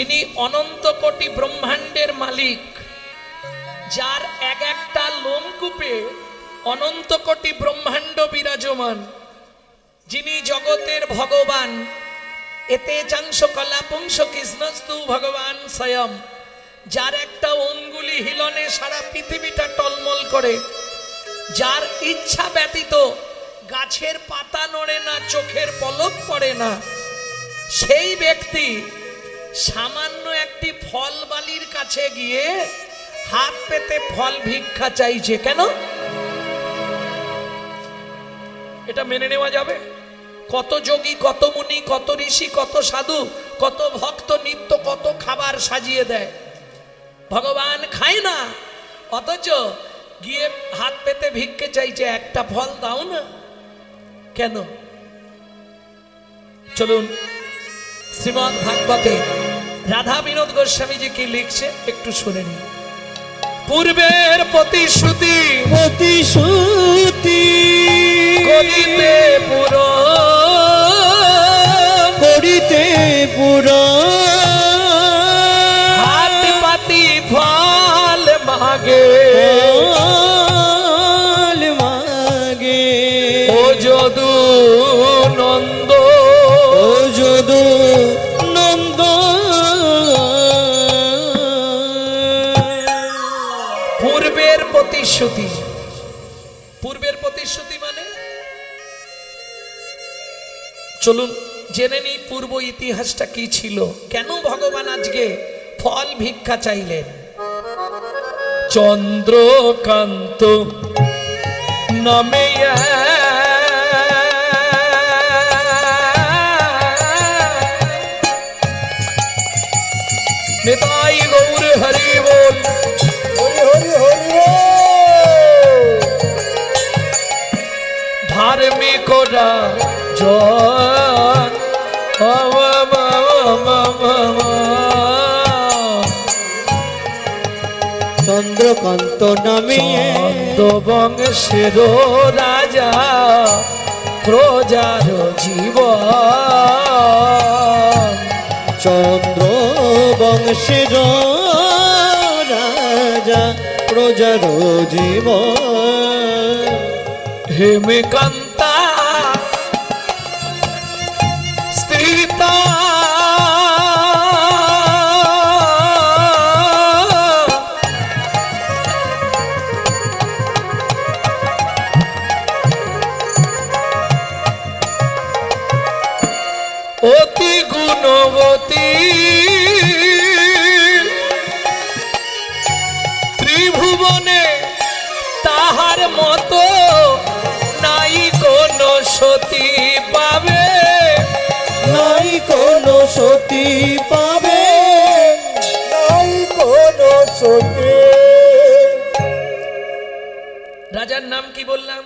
যিনি অনন্ত কোটি ব্রহ্মাণ্ডের মালিক, যার এক একটা লোমকূপে অনন্ত কোটি ব্রহ্মাণ্ড বিরাজমান, যিনি জগতের ভগবান। এতে চাংশ কলা পুংস কৃষ্ণস্তু ভগবান স্বয়ং, যার একটা অঙ্গুলি হিলনে সারা পৃথিবীটা টলমল করে, যার ইচ্ছা ব্যতীত গাছের পাতা নড়ে না, চোখের পলক পড়ে না, সেই ব্যক্তি সামান্য একটি ফল বালির কাছে গিয়ে হাত পেতে ফল ভিক্ষা চাইছে কেন? এটা মেনে নেওয়া যাবে? কত যোগী, কত মুনি, কত ঋষি, কত সাধু, কত ভক্ত নিত্য কত খাবার সাজিয়ে দেয়, ভগবান খায় না, অথচ গিয়ে হাত পেতে ভিক্ষে চাইছে, একটা ফল দাও না কেন? চলুন শ্রীমদ্ ভাগবতে রাধা বিনোদ গোস্বামীজি কি লিখছে একটু শুনে নিন। পূর্বের প্রতিশ্রুতি করিতে পুরো হাত পাতি ফল মাগে ও যদু নন্দ, ও যদু নন্দ। পূর্বের প্রতিশ্রুতি, পূর্বের প্রতিশ্রুতি মানে চলুন জেনে নিই পূর্ব ইতিহাসটা কি ছিল, কেন ভগবান আজকে ফল ভিক্ষা চাইলেন। চন্দ্রকান্ত নামে নিতাই গৌর হরি বল, ধার্মিক জন চন্দ্রকান্ত নামে বংশের রাজা প্রজার জীব, চন্দ্র বংশের রাজা প্রজার জীব। হেমকান্তা স্থিতা অতি গুণবতী, ত্রিভুবনে তাহার মতো নাই কোন সতী পাবে, নাই কোন সতী পাবে, নাই কোন সতী। রাজার নাম কি বললাম?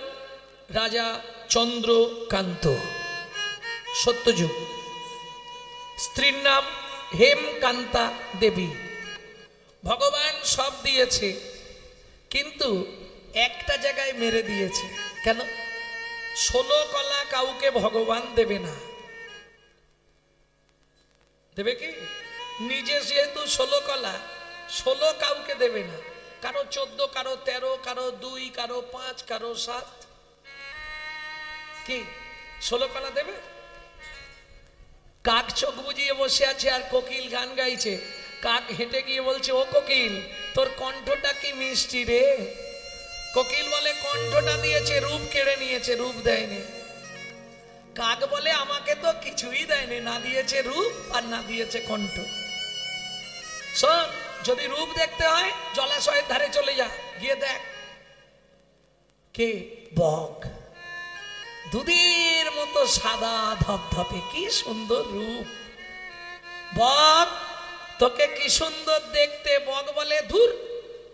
রাজা চন্দ্রকান্ত, সত্যযুগ। স্ত্রীর নাম হেমকান্তা দেবী। ভগবান সব দিয়েছে, কিন্তু একটা জায়গায় মেরে দিয়েছে। কেন? 16 কলা কাউকে ভগবান দেবে না। দেবে কি? নিজে যেহেতু 16 কলা, 16 কাউকে দেবে না। কারো 14, কারো 13, কারো 2, কারো 5, কারো 7। কি 16 কলা দেবে? কাক চোখ বুঝিয়ে বসে আছে আর কোকিল গান গাইছে। কাক হেঁটে গিয়ে বলছে, ও কোকিল, তোর কণ্ঠটা কি মিষ্টি রে। কোকিল বলে, কণ্ঠটা দিয়েছে, রূপ কেড়ে নিয়েছে, রূপ দেয়নি। কাক বলে, আমাকে তো কিছুই দেয়নি, না দিয়েছে রূপ আর না দিয়েছে কণ্ঠ। শোন, যদি রূপ দেখতে হয় জলাশয়ের ধারে চলে যা, গিয়ে দেখ। কে? বক। দুধের মতো সাদা ধপধপে, কি সুন্দর রূপ। বক, তোকে কি সুন্দর দেখতে। বক বলে, ধুর,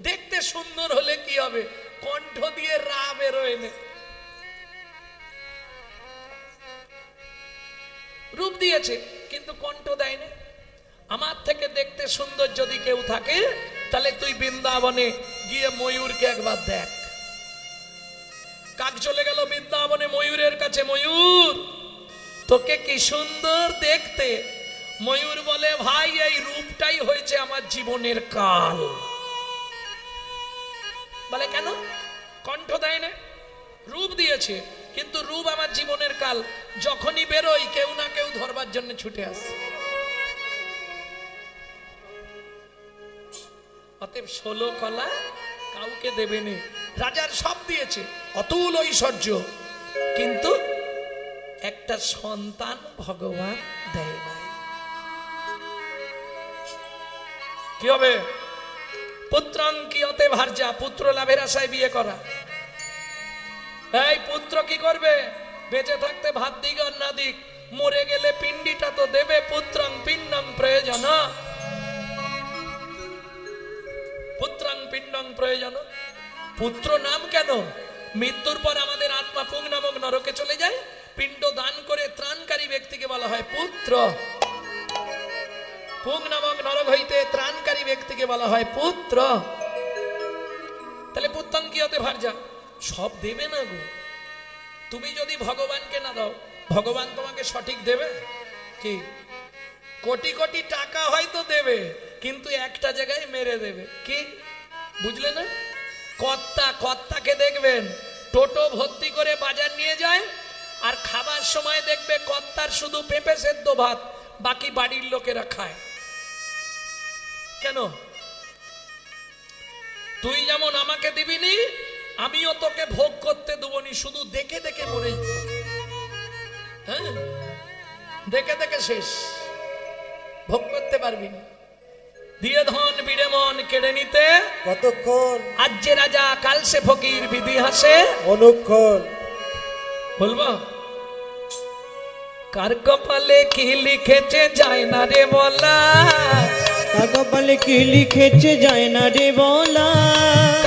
দেখতে সুন্দর হলে কি হবে, কণ্ঠ দিয়ে রা বেরোয় না। রূপ দিয়েছে কিন্তু কণ্ঠ দেয়নি। আমার থেকে দেখতে সুন্দর যদি কেউ থাকে, তাহলে তুই বৃন্দাবনে গিয়ে ময়ূরকে একবার দেখ। কাক চলে গেল বৃন্দাবনে ময়ূরের কাছে, ময়ূর তোকে কি সুন্দর দেখতে, ময়ূর বলে ভাই এই রূপটাই হয়েছে আমার জীবনের কাল। বলে কেন? কণ্ঠ দেয় না, রূপ দিয়েছে, কিন্তু রূপ আমার জীবনের কাল। যখনই বেরোই কেউ না কেউ ধরবার জন্য ছুটে আসে। অতএব 16 কলা কাউকে দেবেনি। রাজার সব দিয়েছে, অতুল ঐশ্বর্য, কিন্তু একটা সন্তান ভগবান দেয় নাই। কি হবে? পুত্রং কিয়তে ভার্যা, পুত্র লাভের আশায় বিয়ে করা। এই পুত্র কি করবে? বেঁচে থাকতে ভাত দিক আর না দিক, মরে গেলে পিণ্ডিটা তো দেবে। পুত্রং পিণ্ডং প্রয়োজন, পুত্রং পিণ্ডং প্রয়োজন। পুত্র নাম কেন? মৃত্যুর পর আমাদের আত্মা পুং নামক নরকে চলে যায়, পিণ্ড দান করে ত্রাণকারী ব্যক্তিকে বলা হয় পুত্র। পুং নামক নরক হইতে ত্রাণকারী ব্যক্তিকে বলা হয় পুত্র। তাহলে পুত্রং কিয়তে ভার্যা, সব দেবে না গো। তুমি যদি ভগবানকে না দাও, ভগবান তোমাকে সঠিক দেবে কি? কোটি কোটি টাকা হয়তো দেবে, কিন্তু একটা জায়গায় মেরে দেবে। কি বুঝলে না? কর্তাকে দেখবেন টোটো ভর্তি করে বাজার নিয়ে যায়, আর খাবার সময় দেখবে কর্তার শুধু পেঁপে সেদ্ধ ভাত, বাকি বাড়ির লোকেরা খায়। কেন? তুই যেমন আমাকে দিবিনি, আমিও তোকে ভোগ করতে দেবনি। শুধু দেখে দেখে মরে, হ্যাঁ, দেখে দেখে শেষ, ভোগ করতে পারবি না। দিয়ে ধন বিড়ে মন কেড়ে নিতে কতক্ষণ? আজ যে রাজা কাল সে ফকির, বিধি হাসে অনুক্ষণ। বলবো কার কপালে কি লিখেছে যায় না রে বলা, কার কপালে কি লিখেছে যায় না রে বলা।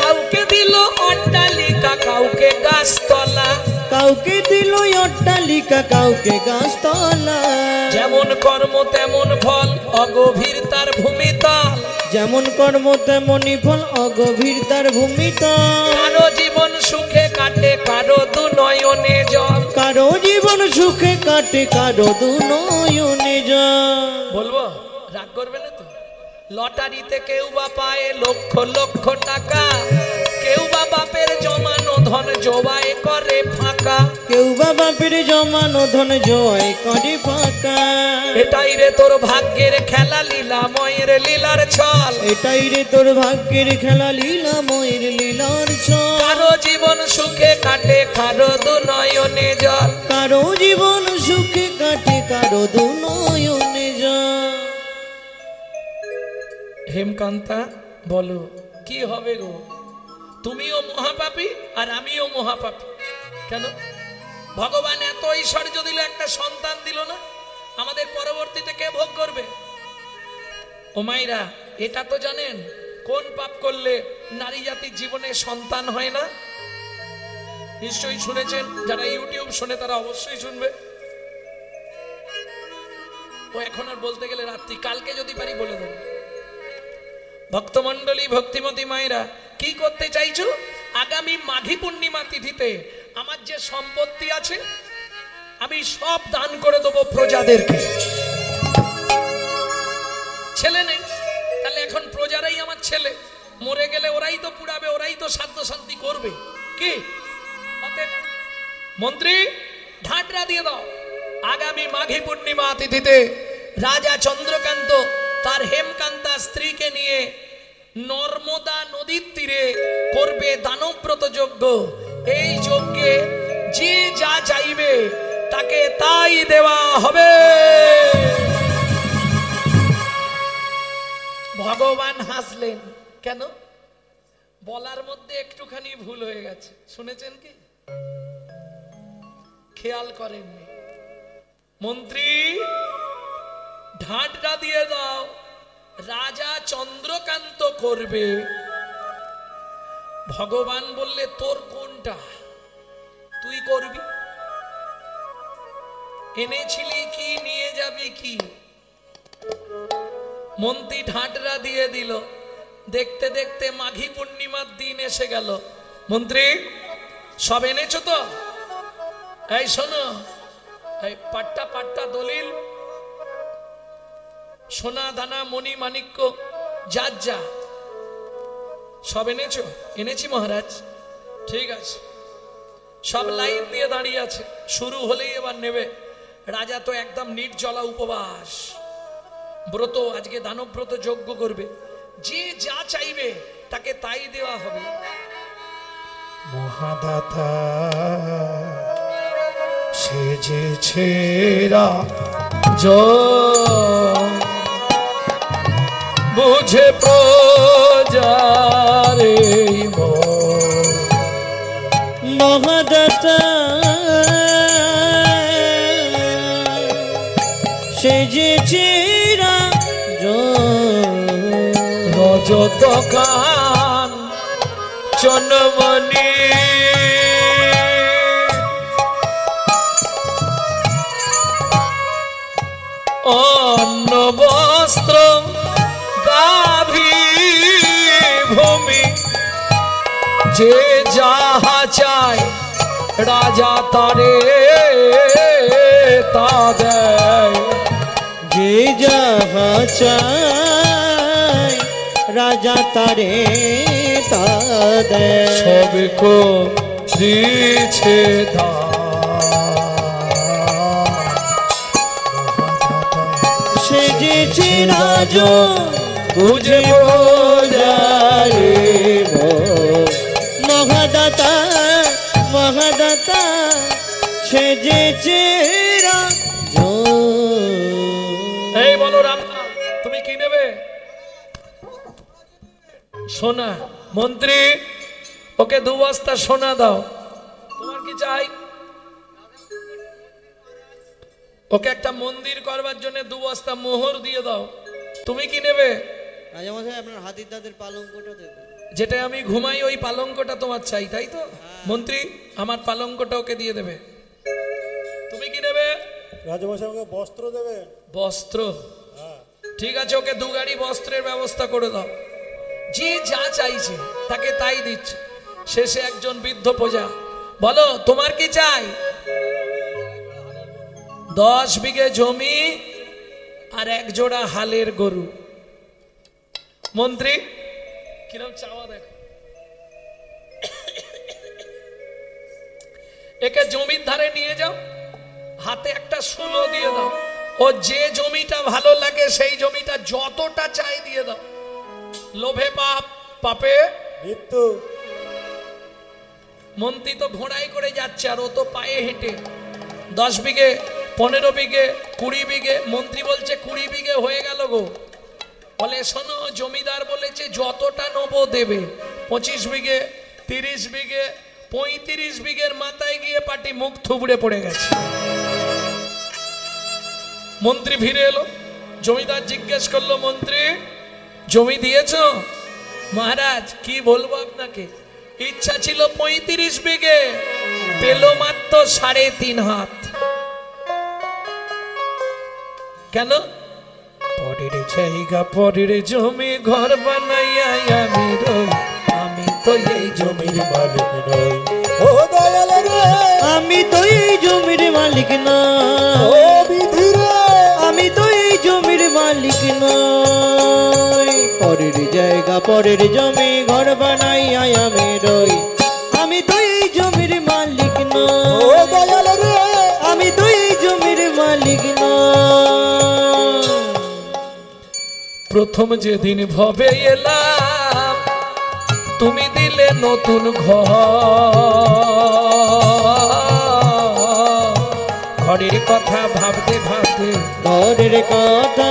কাউকে দিল অট্টালিকা, কাউকে গাছতলা, কাউকে দিল অট্টালিকা, কাউকে গাছতলা। যেমন কর্ম তেমন ফল, অগভীর তার ভূমিতল। যেমন কর্ম তেমনই ফল, অগভীর তার ভূমিতল। কারো জীবন সুখে কাটে, কারো দু নয়নে জল। কারো জীবন সুখে কাটে, কারো দু নয়নে জল। বলবো রাগ করবে না তো? লটারিতে কেউ বা পায় লক্ষ লক্ষ টাকা, কেউ বা বাপের জমানো ধন জবাই করে ফাঁকা। কেউ বা বাপের জমানো ধন জয় করে ফাঁকা। এটাই রে তোর ভাগ্যের খেলা, লীলাময়ের লীলার ছল। এটাই রে তোর ভাগ্যের খেলা, লীলাময়ের লীলার ছল। কারো জীবন সুখে কাটে, কারো দু নয়নে জল। কারো জীবন সুখে কাটে, কারো দু নয়নে জল। হেমকান্তা বলো কি হবে গো? তুমিও মহাপাপী আর আমিও মহাপাপী। কেন? ভগবান এত ঐশ্বর্য দিল, একটা সন্তান দিল না। আমাদের পরবর্তীতে কে ভোগ করবে? ও মাইরা, এটা তো জানেন কোন পাপ করলে নারী জাতির জীবনে সন্তান হয় না? নিশ্চয়ই শুনেছেন। যারা ইউটিউব শোনে তারা অবশ্যই শুনবে। ও এখন আর বলতে গেলে রাত্রি, কালকে যদি পারি বলে দেব। ভক্তমন্ডলী, ভক্তিমতী মায়েরা, কি করতে চাইছো? আগামী মাঘী পূর্ণিমা তিথিতে আমার যে সম্পত্তি আছে আমি সব দান করে দেবো প্রজাদেরকে। ছেলে নেই, তাহলে এখন প্রজারাই আমার ছেলে। মরে গেলে ওরাই তো পুড়াবে, ওরাই তো সাধ্য শান্তি করবে। কি মন্ত্রী, ঢাটরা দিয়ে দাও। আগামী মাঘী পূর্ণিমা তিথিতে রাজা চন্দ্রকান্ত তার হেমকান্তা স্ত্রীকে নিয়ে নর্মদা নদীর তীরে করবে দানব্রত যজ্ঞ। এই যজ্ঞে যে যা চাইবে তাকে তাই দেওয়া হবে। ভগবান হাসলেন। কেন? বলার মধ্যে একটুখানি ভুল হয়ে গেছে। শুনেছেন কি? খেয়াল করেননি। মন্ত্রী, ঢাটটা দিয়ে দাও। রাজা চন্দ্রকান্ত করবে। ভগবান বললে তোর কোনটা? তুই করবি? এনেছিলি কি, নিয়ে যাবি কি? মন্ত্রী ঢাটরা দিয়ে দিল। দেখতে দেখতে মাঘী পূর্ণিমার দিন এসে গেল। মন্ত্রী, সব এনেছো তো? এই শোনো, এই পাট্টা পাট্টা দলিল সোনা দানা মণি মাণিক্য যার যা সব এনেছো? এনেছি মহারাজ। ঠিক আছে, সব লাইন দিয়ে দাঁড়িয়ে আছে, শুরু হলেই এবার নেবে। রাজা তো একদম নির্জলা উপবাস ব্রত, আজকে দানব ব্রত যজ্ঞ করবে, যে যা চাইবে তাকে তাই দেওয়া হবে। মহাদাতা সেজেছে বুঝে প্রজারে মহাদাতা সেজেছে রজতকান চনমণি অন্ন বস্ত্র গাভী ভূমি, যে যাহা চায় রাজা তারে তা দেয়। যে যাহা চায় রাজা তারে তা দেয়। সবকো দিছে সেজেছে রাজ বুঝে বোঝারে মহাদাতা মহাদাতা সেজেছে রাজ। এই বলো রামনাথ, তুমি কি নেবে? সোনা। মন্ত্রী, ওকে 2 বস্তা সোনা দাও। তোমার কি চাই? ওকে একটা মন্দির করবার জন্য 2 বস্তা মোহর দিয়ে দাও। তুমি কি নেবে? রাজামশাই আপনার হাতির দাঁতের পালঙ্কটা দেবেন। যেটা আমি ঘুমাই ওই পালঙ্কটা তোমার চাই, তাই তো? মন্ত্রী, আমার পালঙ্কটা ওকে দিয়ে দেবে। তুমি কি নেবে? রাজমশাই আমাকে বস্ত্র দেবে। বস্ত্র? ঠিক আছে, ওকে 2 গাড়ি বস্ত্রের ব্যবস্থা করে দাও। যে যা চাইছে তাকে তাই দিচ্ছে। শেষে একজন বৃদ্ধ প্রজা, বলো তোমার কি চাই? 10 বিঘে জমি আর 1 জোড়া হালের গরু। মন্ত্রী, কিরম চাওয়া দেখ। একে জমির ধারে নিয়ে যাও, হাতে একটা শুলো দিয়ে দাও। ও যে জমিটা ভালো লাগে সেই জমিটা যতটা চাই দিয়ে দাও। লোভে পাপ, পাপে মৃত্যু। মন্ত্রী তো ঘোড়ায় করে যাচ্ছে আর ও তো পায়ে হেঁটে। 10 বিঘে, 15 বিঘে, 20 বিঘে। মন্ত্রী বলছে 20 বিঘে হয়ে গেল গো। বলে শোনো, জমিদার বলেছে যতটা নেবো দেবে। 25 বিঘে, 30 বিঘে, 35 বিঘের মাথায় গিয়ে পাটি মুখ থুবড়ে পড়ে গেছে। মন্ত্রী ফিরে এলো, জমিদার জিজ্ঞেস করলো, মন্ত্রী জমি দিয়েছ? মহারাজ কি বলবো আপনাকে, ইচ্ছা ছিল 35 বিঘে, পেল মাত্র 3.5 হাত। কেন? পরের জায়গা পরের জমি ঘর বানাইয়া আমি রই, আমি তো এই জমির মালিক নই। ও দয়াল রে, আমি তো এই জমির মালিক না। ও বিধি রে, আমি তো এই জমির মালিক নই। পরের জায়গা পরের জমি ঘর বানাইয়া আমি রই, আমি তো এই জমির মালিক ও নই। দয়াল রে, আমি তো এই জমির মালিক নই। প্রথম যেদিন ভবে এলাম তুমি দিলে নতুন ঘর, ঘরের কথা ভাবতে ভাবতে, ঘরের কথা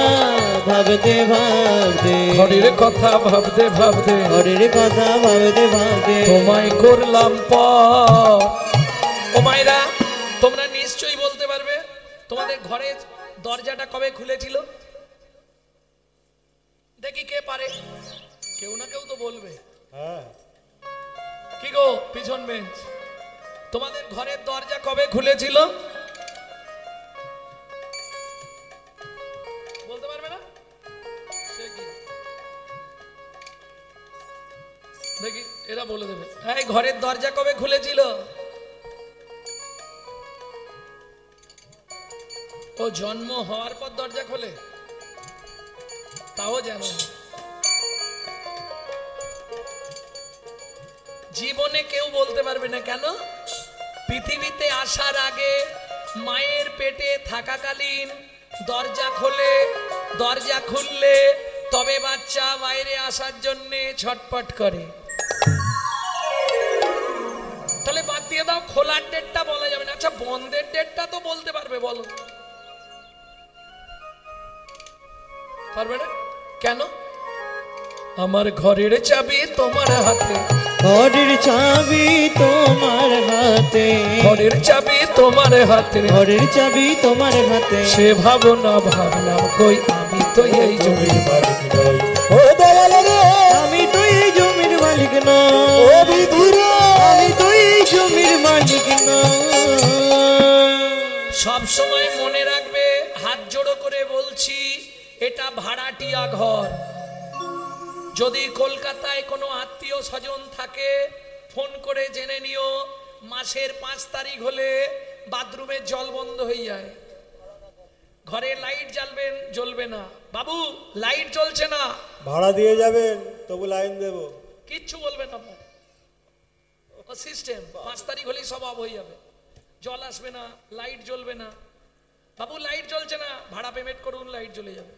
ভাবতে ভাবতে, ঘরের কথা ভাবতে ভাবতে, ঘরের কথা ভাবতে ভাবতে তোমায় করলাম পর। ও মায়েরা, তোমরা নিশ্চয়ই বলতে পারবে তোমাদের ঘরের দরজাটা কবে খুলেছিল? দেখি কে পারে, কেউ না কেউ তো বলবে। হ্যাঁ, কি গো পিছন বেঞ্চ, তোমাদের ঘরের দরজা কবে খুলেছিল? বলতে পারবে না? সে কি? দেখি এরা বলে দেবে। এই ঘরের দরজা কবে খুলেছিল? ও জন্ম হওয়ার পর দরজা খোলে? তাও জানো না। জীবনে কেউ বলতে পারবে না। কেন? পৃথিবীতে আসার আগে মায়ের পেটে থাকাকালীন দরজা খোলে, দরজা খুললে তবে বাচ্চা বাইরে আসার জন্য ছটপট করে। তাহলে বাদ দিয়ে দাও, খোলার ডেটটা বলা যাবে না। আচ্ছা বন্ধের ডেটটা তো বলতে পারবে, বলো। পারবে না কেন? আমার ঘরের চাবি তোমার হাতে, ঘরের চাবি তোমার হাতে, ঘরের চাবি তোমার হাতে, ঘরের চাবি তোমার হাতে। সে ভাবনা ভাবলাম কই আমি তো এই জমির মালিক নই। ও দয়াল রে, আমি তো এই জমির মালিক ও নই, বিধি রে, আমি তো এই জমির মালিক নই। সব সময় মনে রাখবে, হাত জোড়ো করে বলছি, এটা ভাড়াটিয়া ঘর। যদি কলকাতায় কোনো আত্মীয় স্বজন থাকে ফোন করে জেনে নিও, মাসের 5 তারিখ হলে বাথরুমের জল বন্ধ হয়ে যায়, ঘরে লাইট জ্বালবেন, জ্বলবে না। বাবু লাইট জ্বলছে না, ভাড়া দিয়ে যাবেন তবু লাইন দেব। কিচ্ছু বলবেন না। সিস্টেম 5 তারিখ হলেই সব অফ হয়ে যাবে, জল আসবে না, লাইট জ্বলবে না। বাবু লাইট জ্বলছে না, ভাড়া পেমেন্ট করুন, লাইট জ্বলে যাবে,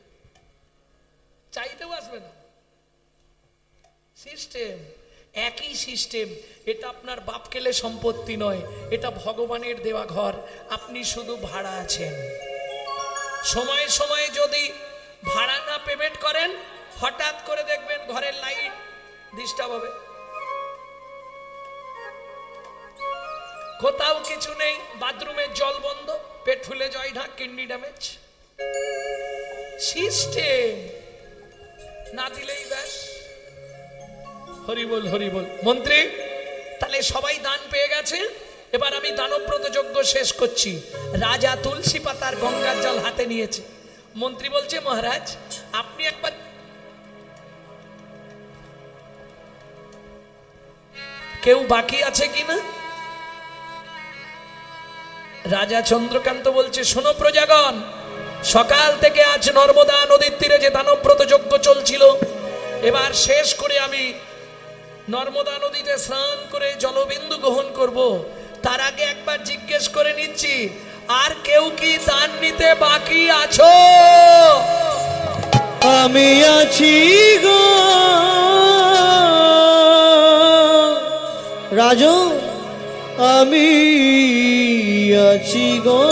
চাইতেও আসবে না। সিস্টেম একই সিস্টেম। এটা আপনার বাপ কেলে সম্পত্তি নয়, এটা ভগবানের দেওয়া ঘর, আপনি শুধু ভাড়া আছেন। সময়ে সময়ে যদি ভাড়া না পেমেন্ট করেন, হঠাৎ করে দেখবেন ঘরের লাইট ডিস্টার্ব হবে, কোথাও কিছু নেই, বাথরুমের জল বন্ধ, পেট ফুলে জয় ঢাক, কিডনি ড্যামেজ। সিস্টেম না দিলেই ব্যাস। হরিবল হরিবল। মন্ত্রী তাহলে সবাই দান পেয়ে গেছে, এবার আমি দানব্রত যজ্ঞ শেষ করছি। রাজা তুলসী পাতার গঙ্গার জল হাতে নিয়েছে। মন্ত্রী বলছে মহারাজ আপনি একবার, কেউ বাকি আছে কিনা? রাজা চন্দ্রকান্ত বলছে শোনো প্রজাগণ, সকাল থেকে আজ নর্মদা নদীর তীরে যে দানব্রত যজ্ঞ চলছিল, এবার শেষ করে আমি নর্মদা নদীতে স্নান করে জলবিন্দু গ্রহণ করব। তার আগে একবার জিজ্ঞেস করে নিচ্ছি, আর কেউ কি দান নিতে বাকি আছো? আমি আছি গো রাজু, আমি আছি গো,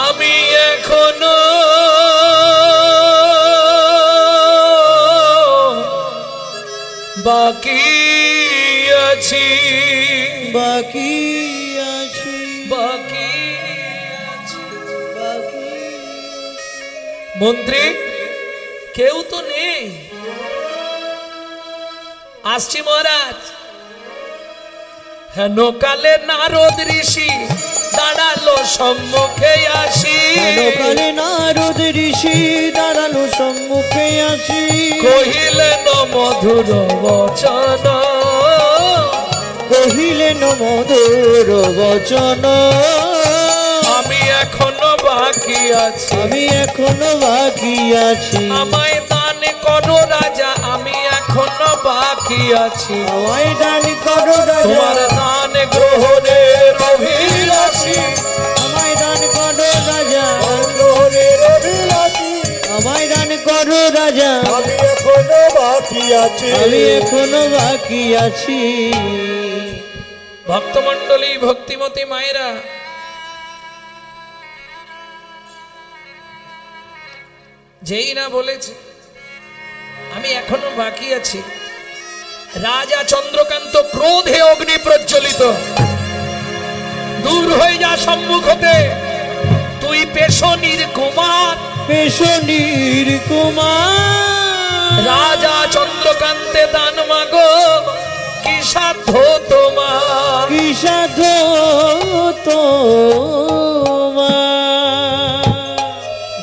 আমি এখনো বাকি আছি, বাকি আছি, বাকি আছি, বাকি। মন্ত্রী কেউ তো নেই। আসছি মহারাজ। হেন কালে নারদ ঋষি দাঁড়ালো সম্মুখে আসি, কালে নারদ ঋষি দাঁড়ালো সম্মুখে আসি, কহিলেন মধুর বচন, কহিলেন মধুর বচন, আমি এখনো বাকি আছি, আমি এখনো বাকি আছি, আমায় দান করো রাজা, আমি এখনো বাকি আছি, আমায় দান করো তোমার রাজা, দান গ্রহণের অভিলাষী, আমায় দান করো রাজা, গ্রহণের অভিলাষী, আমায় দান করো রাজা, আমি এখনো বাকি আছি, আমি এখনো বাকি আছি। ভক্তমণ্ডলী ভক্তিমতী মায়েরা, যেই না বলেছে আমি এখনো বাকি আছি, রাজা চন্দ্রকান্ত ক্রোধে অগ্নি প্রজ্বলিত, দূর হয়ে যা সম্মুখ হতে, তুই পেশনির কুমার, পেশনির কুমার, রাজা চন্দ্রকান্তে দান মাগো, কি সাধ্য তোমার, কি সাধ্য তোমার।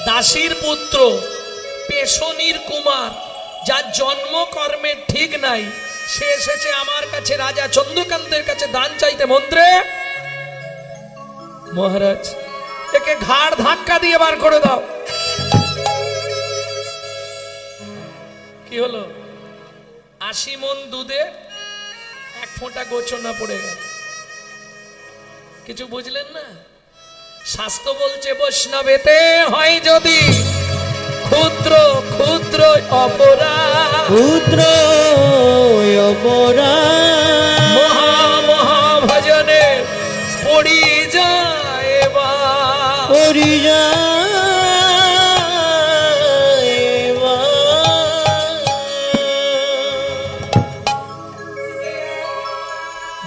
দাসীর পুত্র পেশনির কুমার, যার জন্ম কর্মের ঠিক নাই, সে এসেছে আমার কাছে রাজা চন্দ্রকান্তের কাছে দান চাইতে। মন্ত্রে মহারাজ একে ঘাড় ধাক্কা দিয়ে বার করে দাও। কি হলো? 80 মণ দুধে 1 ফোঁটা গোচনা পড়ে গেল। কিছু বুঝলেন না? শাস্ত্র বলছে বৈষ্ণবেতে হয় যদি ক্ষুদ্র ক্ষুদ্র অপরাধ, ক্ষুদ্র অপরাধ মহা মহা ভজনে পড়ি যায় বা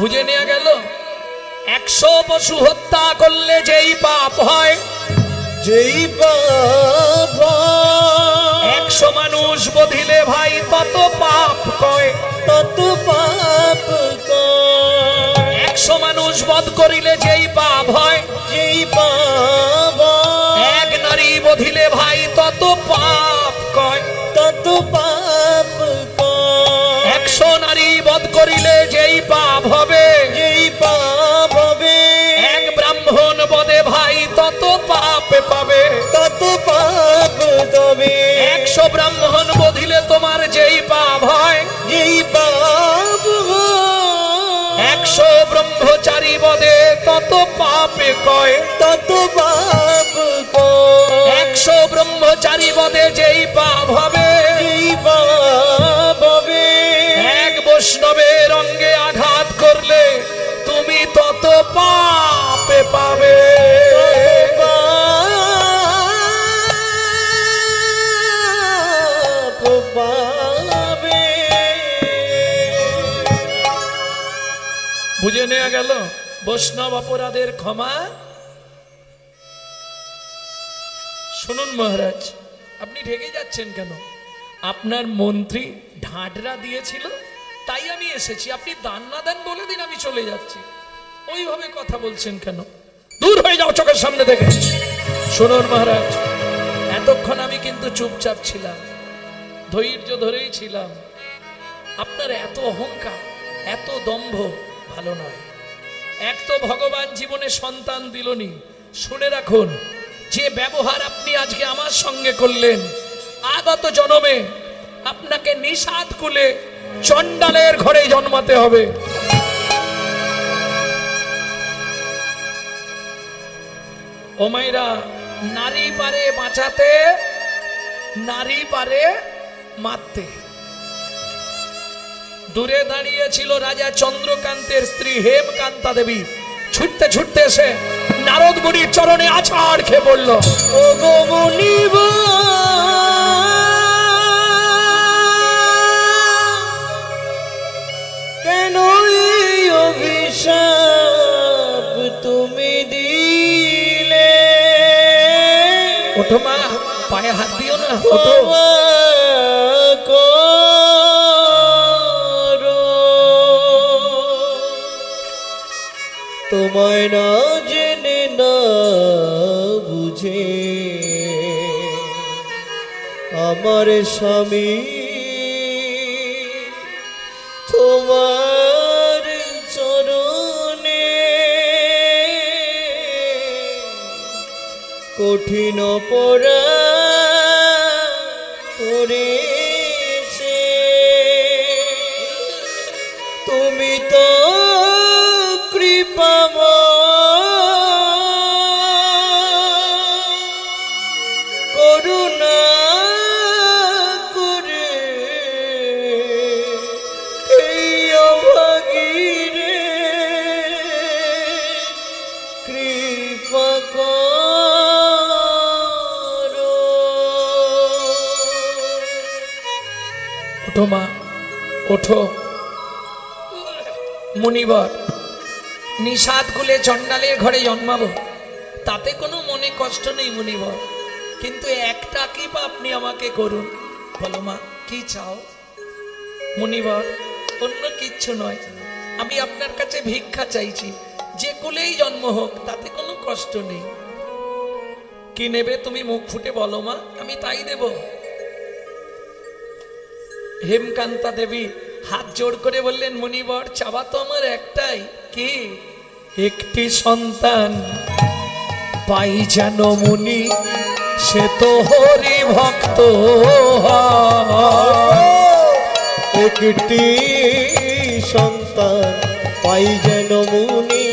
বুঝে নেওয়া গেল। 100 পশু হত্যা করলে যেই পাপ হয়, যেই বাবা 100 মানুষ বধিলে ভাই তত পাপ কয়, তত পাপ কয়। 100 মানুষ বধ করিলে যেই পাপ হয়, যেই বাবা 1 নারী বধিলে ভাই তত পাপ কয়, তত পাপ কয়। 100 নারী বধ করিলে যেই পাপ হবে, যেই পাপ হবে 1 ব্রাহ্মণ বধে ভাই তত পাপ পাবে, তত পাপ তবে। 100 ব্রাহ্মণ বধিলে তোমার যেই পাপ হয়, যেই পাপ 100 ব্রহ্মচারী বধে তত পাপে কয়, তত পাপ কয়। 100 ব্রহ্মচারী বধে যেই পাপ হবে, যেই পাপ হবে 1 বৈষ্ণবের অঙ্গে আঘাত করলে তুমি তত পাপে পাবে। বুঝে নেওয়া গেল বৈষ্ণব অপরাধের ক্ষমা। শুনুন মহারাজ, আপনি ঢেকে যাচ্ছেন কেন? আপনার মন্ত্রী ঢাডরা দিয়েছিল তাই আমি এসেছি। আপনি দান না দেন বলে দিন, আমি চলে যাচ্ছি। ওইভাবে কথা বলছেন কেন? দূর হয়ে যাও চোখের সামনে থেকে। শুনুন মহারাজ, এতক্ষণ আমি কিন্তু চুপচাপ ছিলাম, ধৈর্য ধরেই ছিলাম। আপনার এত অহংকার, এত দম্ভ ভালো নয়। এক তো ভগবান জীবনে সন্তান দিলনি। শুনে রাখুন, যে ব্যবহার আপনি আজকে আমার সঙ্গে করলেন, আগত জন্মে আপনাকে নিষাদ কুলে চণ্ডালের ঘরে জন্মাতে হবে। ও মাইরা, নারী পারে বাঁচাতে, নারী পারে মারতে। দূরে দাঁড়িয়ে ছিল রাজা চন্দ্রকান্তের স্ত্রী হেমকান্তা দেবী। ছুটতে ছুটতে এসে নারদ মুনির চরণে আছাড় খেয়ে পড়ল। ও গো মুনিব, কেন এই অভিশাপ তুমি দিলে? ওঠো মা, পায়ে হাত দিও না, ওঠো। তোমায় না জেনে না বুঝে আমার স্বামী তোমার চরণে কঠিন অপরাধ করেছে। তুমি তো করুণা করে এই অভাগীরে কৃপা করো। ওঠো মা, ওঠো। মুনিবর, নিষাদ কুলে চণ্ডালের ঘরে জন্মাবো, তাতে কোনো মনে কষ্ট নেই মুনিবর, কিন্তু একটা কি বা আপনি আমাকে করুন। বলো মা, কি চাও? মুনিবর, অন্য কিচ্ছু নয়, আমি আপনার কাছে ভিক্ষা চাইছি। যে কুলেই জন্ম হোক, তাতে কোনো কষ্ট নেই। কি নেবে তুমি মুখ ফুটে বলো মা, আমি তাই দেব। হেমকান্তা দেবী হাত জোড় করে বললেন, মুনিবর, চাওয়া তো আমার একটাই। কি? একটি সন্তান পাই যেন মুনি, সে তো হরি ভক্ত হয়। একটি সন্তান পাই যেন মুনি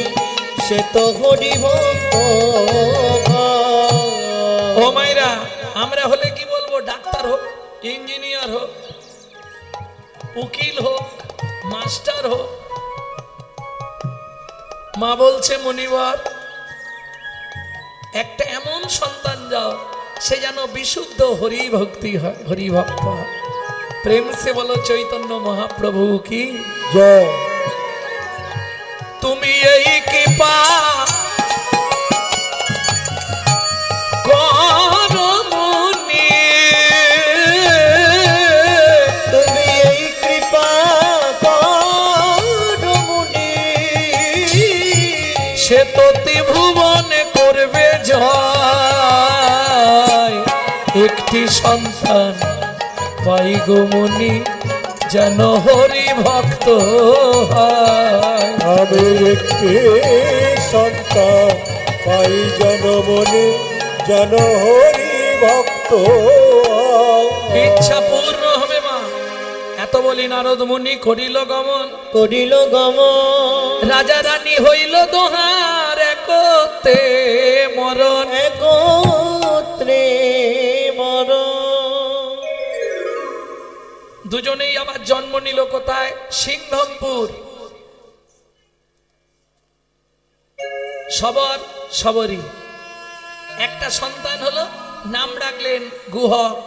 সে তো হরি ভক্ত ও মাইরা, আমরা হলে কি বলবো? ডাক্তার হোক, ইঞ্জিনিয়ার হোক, উকিল হোক, মাস্টার হোক। মা বলছে মুনিবর একটা এমন সন্তান যাও সে যেন বিশুদ্ধ হরি ভক্তি হয়, হরি ভক্ত হয়। প্রেম সে বলো চৈতন্য মহাপ্রভু কি জয়। তুমি এই কৃপা করো মুনি, তুমি এই কৃপা করো মুনি সে তো ত্রিভুবনে করবে জয়। একটি সন্তান পাই গো মুনি যেন হরি ভক্ত হয়। আমি একটি সন্তান পাই যেন মনে যেন হরি ভক্ত ইচ্ছা পূর্ণ হবে মা। এত বলি নারদ মুনি করিল গমন, করিল গমন রাজা রানী হইল দোহার একতে মরণ। একত্রে মরণ। দুজনেই আবার জন্ম নিল কোথায়? সিংহমপুর। সবর সবরী একটা সন্তান হলো, নাম রাখলেন গুহক।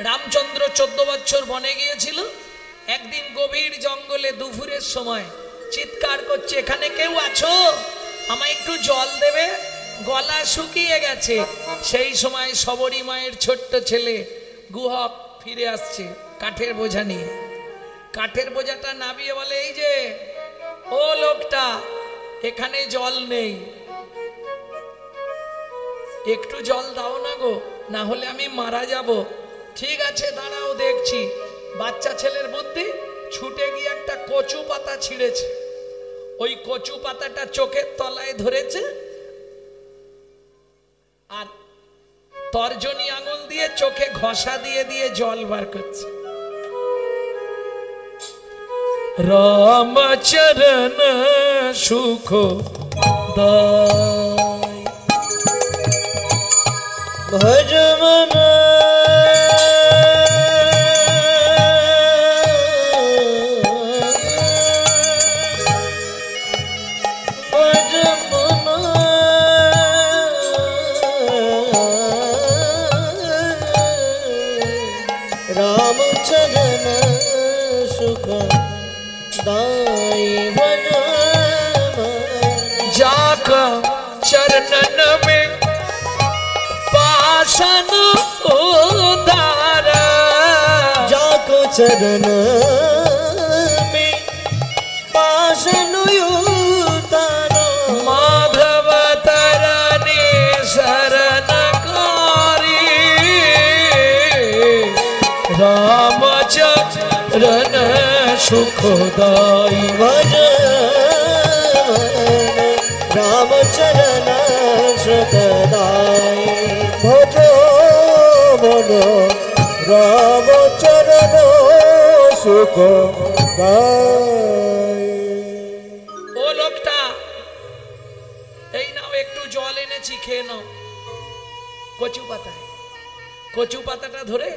রামচন্দ্র 14 বছর বনে গিয়েছিল। একদিন গভীর জঙ্গলে দুপুরের সময় চিৎকার করছে, এখানে কেউ আছো? আমায় একটু জল দেবে, গলা শুকিয়ে গেছে। সেই সময় সবরী মায়ের ছোট্ট ছেলে গুহক ফিরে আসছে কাঠের বোঝা নিয়ে। কাঠের বোঝাটা নামিয়ে বলে, এই যে ও লোকটা, এখানে জল নেই, একটু জল দাও না গো, না হলে আমি মারা যাব। ঠিক আছে দাঁড়াও দেখছি। বাচ্চা ছেলের বুদ্ধি, ছুটে গিয়ে একটা কচু পাতা ছিঁড়েছে, ওই কচু পাতাটা চোখের তলায় ধরেছে আর তর্জনী আঙুল দিয়ে চোখে ঘষা দিয়ে দিয়ে জল বার করছে। রামচরণ সুখ দায় ভজমন রামচরণ সুখ দাই ভজমন जाका चरणन में पासन उदारा, जाको चरण में पाशन उतारो माधव तरने शरणकारी, रामचरण सुखदाई भजन रामचरण सुखदाई भजो मन रामचरण सुखदाई। ও লোকটা, এই নাও একটু জল এনেছি, খেয়ে নাও। কচু পাতায় কচু পাতাটা ধরে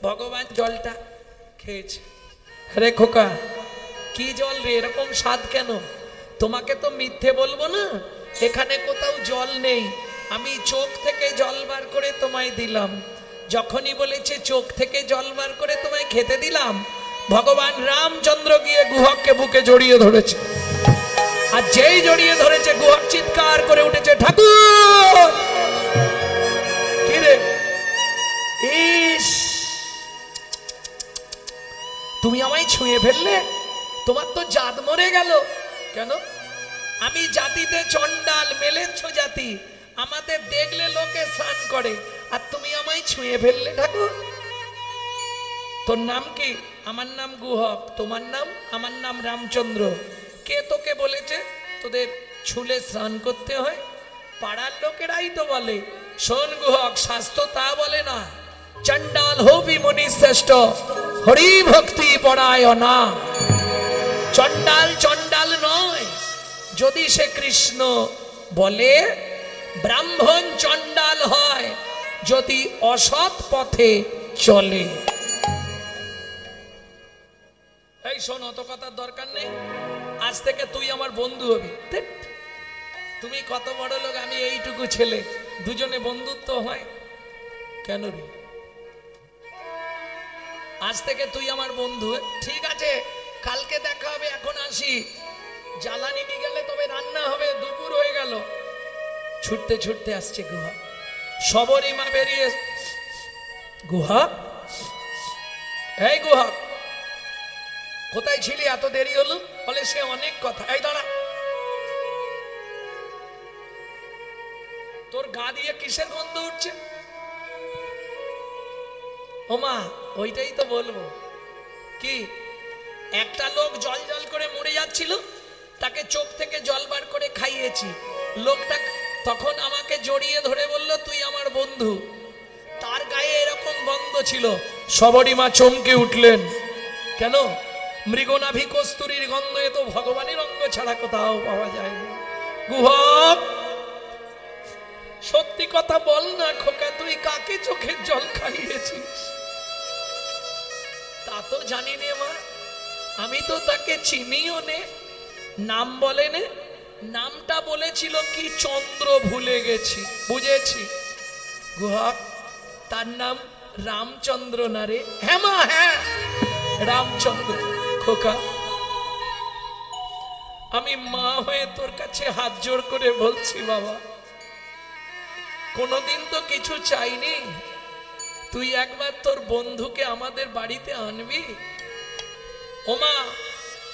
ভগবান জলটা খেয়েছে। রে খোকা, কি জল রে, এরকম স্বাদ কেন? তোমাকে তো মিথ্যে বলবো না, এখানে কোথাও জল নেই, আমি চোখ থেকে জল বার করে তোমায় দিলাম। যখনই বলেছে চোখ থেকে জল বার করে তোমায় খেতে দিলাম, ভগবান রামচন্দ্র গিয়ে গুহককে বুকে জড়িয়ে ধরেছে। আর যেই জড়িয়ে ধরেছে, গুহক চিৎকার করে উঠেছে, ঠাকুর! কি রে? ইস, তুমি আমায় ছুঁয়ে ফেললে, তোমার তো জাত মরে গেল। কেন? আমি জাতিতে চন্ডাল, মেলেচ্ছ জাতি, আমাদের দেখলে লোকে স্নান করে, আর তুমি আমায় ছুঁয়ে ফেললে ঠাকুর। তোর নাম কি? আমার নাম গুহক। তোমার নাম? আমার নাম রামচন্দ্র। কে তোকে বলেছে তোদের ছুলে স্নান করতে হয়? পাড়ার লোকেরাই তো বলে। শোন গুহক, শাস্ত্র তা বলে না। চন্ডাল হবি মুনি শ্রেষ্ঠ, হরি ভক্তি পরায়ণা। চণ্ডাল চণ্ডাল নয়, যদি সে কৃষ্ণ বলে। ব্রাহ্মণ চণ্ডাল হয় যদি অসৎ পথে চলে। এই শোন, অত কথার দরকার নেই। আজ থেকে তুই আমার বন্ধু হবি। তুমি কত বড় লোক, আমি এইটুকু ছেলে, দুজনে বন্ধুত্ব হয় কেন রে? আজ থেকে তুই আমার বন্ধু। ঠিক আছে, কালকে দেখা হবে, এখন আসি। জ্বালানি নিয়ে গেলে তবে রান্না হবে, দুপুর হয়ে গেল। ছুটতে ছুটতে আসছে গুহা। সবরী মা বেরিয়ে, গুহা, এই গুহা কোথায় ছিলি, এত দেরি হলো? বলে সে অনেক কথা। এই দাঁড়া, তোর গা দিয়ে কিসের গন্ধ উঠছে? ওমা, ওইটাই তো বলবো। কি, একটা লোক জল জল করে মরে যাচ্ছিল, তাকে চোখ থেকে জল বার করে খাইয়েছি। লোকটা তখন আমাকে জড়িয়ে ধরে বলল, তুই আমার বন্ধু। তার গায়ে এরকম গন্ধ ছিল। সবরী মা চমকে উঠলেন। কেন? মৃগনাভি কস্তুরীর গন্ধ এ তো ভগবানের অঙ্গ ছাড়া কোথাও পাওয়া যায় না। গুহক, সত্যি কথা বল না খোকা, তুই কাকে চোখের জল খাইয়েছিস? তা তো জানি নে মা, আমি তো তাকে চিনিও নে, নাম বলে নে। নামটা বলেছিল কি চন্দ্র, ভুলে গেছি। বুঝেছি গুহক, তার নাম রামচন্দ্র না রে? হ্যাঁ মা, হ্যাঁ রামচন্দ্র। খোকা, আমি মা হয়ে তোর কাছে হাত জোড় করে বলছি বাবা, কোনদিন তো কিছু চাইনি, তুই একবার তোর বন্ধুকে আমাদের বাড়িতে আনবি। ওমা,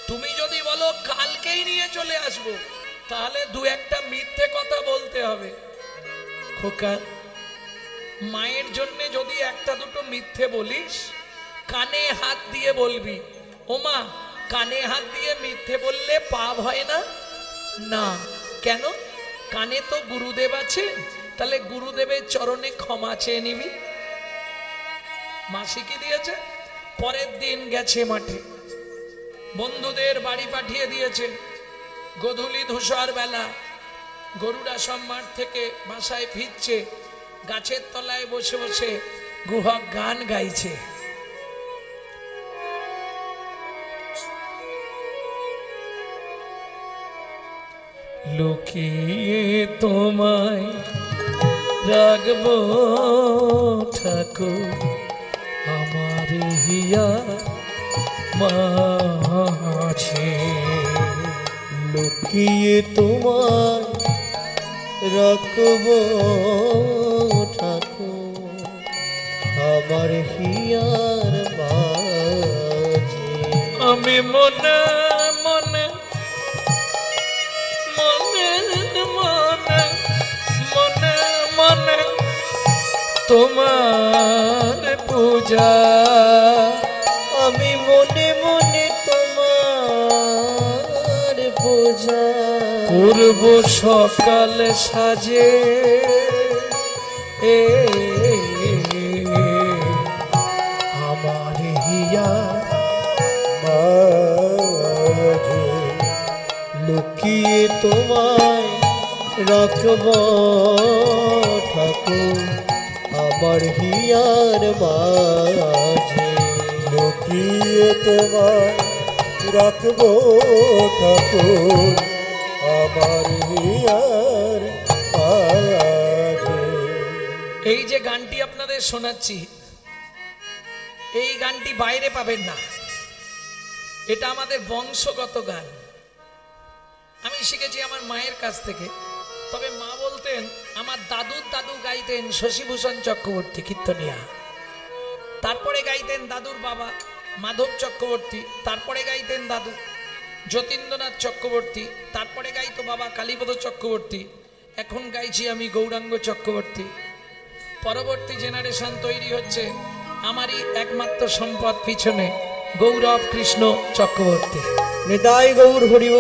তুমি যদি বলো কালকেই নিয়ে চলে আসবো, তাহলে দু একটা মিথ্যে কথা বলতে হবে। খোকা, মায়ের জন্য যদি একটা দুটো মিথ্যে বলিস, কানে হাত দিয়ে বলবি। ওমা, কানে হাত দিয়ে মিথ্যে বললে পাপ হয় না? না। কেন? কানে তো গুরুদেব আছে, তাহলে গুরুদেবের চরণে ক্ষমা চেয়ে নিবি। মাসি কি দিয়েছে? পরের দিন গেছে মাঠে, বন্ধুদের বাড়ি পাঠিয়ে দিয়েছে। গোধূলি ধূসর বেলা গরুড়া সব মাঠ থেকে বাসায় ফিরছে, গাছের তলায় বসে বসে গুহক গান গাইছে। লুকিয়ে তোমায় রাখবো ঠাকুর, আমার হিয়া মাঝে। লুকিয়ে তোমায় রাখবো ঠাকুর, আমার হিয়ার মাঝে। আমি মনে মনে মনে মনে মনে মনে তোমার পূজা, আমি মনে মনে তোমার পূজা করব সকাল সাজে। আমার হিয়া মাঝে। লুকিয়ে তোমায় রাখবো ঠাকুর, আমার হিয়ার মাঝে। লুকিয়ে তোমায় রাখবো ঠাকুর, আমার হিয়ার মাঝে। এই যে গানটি আপনাদের শোনাচ্ছি, এই গানটি বাইরে পাবেন না, এটা আমাদের বংশগত গান। আমি শিখেছি আমার মায়ের কাছ থেকে। তবে মা বলতেন, আমার দাদুর দাদু গাইতেন শশীভূষণ চক্রবর্তী কীর্তনিয়া, তারপরে গাইতেন দাদুর বাবা মাধব চক্রবর্তী, তারপরে গাইতেন দাদু যতীন্দ্রনাথ চক্রবর্তী, তারপরে গাইতো বাবা কালীপদ চক্রবর্তী, এখন গাইছি আমি গৌরাঙ্গ চক্রবর্তী। পরবর্তী জেনারেশন তৈরি হচ্ছে, আমারই একমাত্র সম্পদ পিছনে গৌরব কৃষ্ণ চক্রবর্তী। নিতাই গৌর হরিব।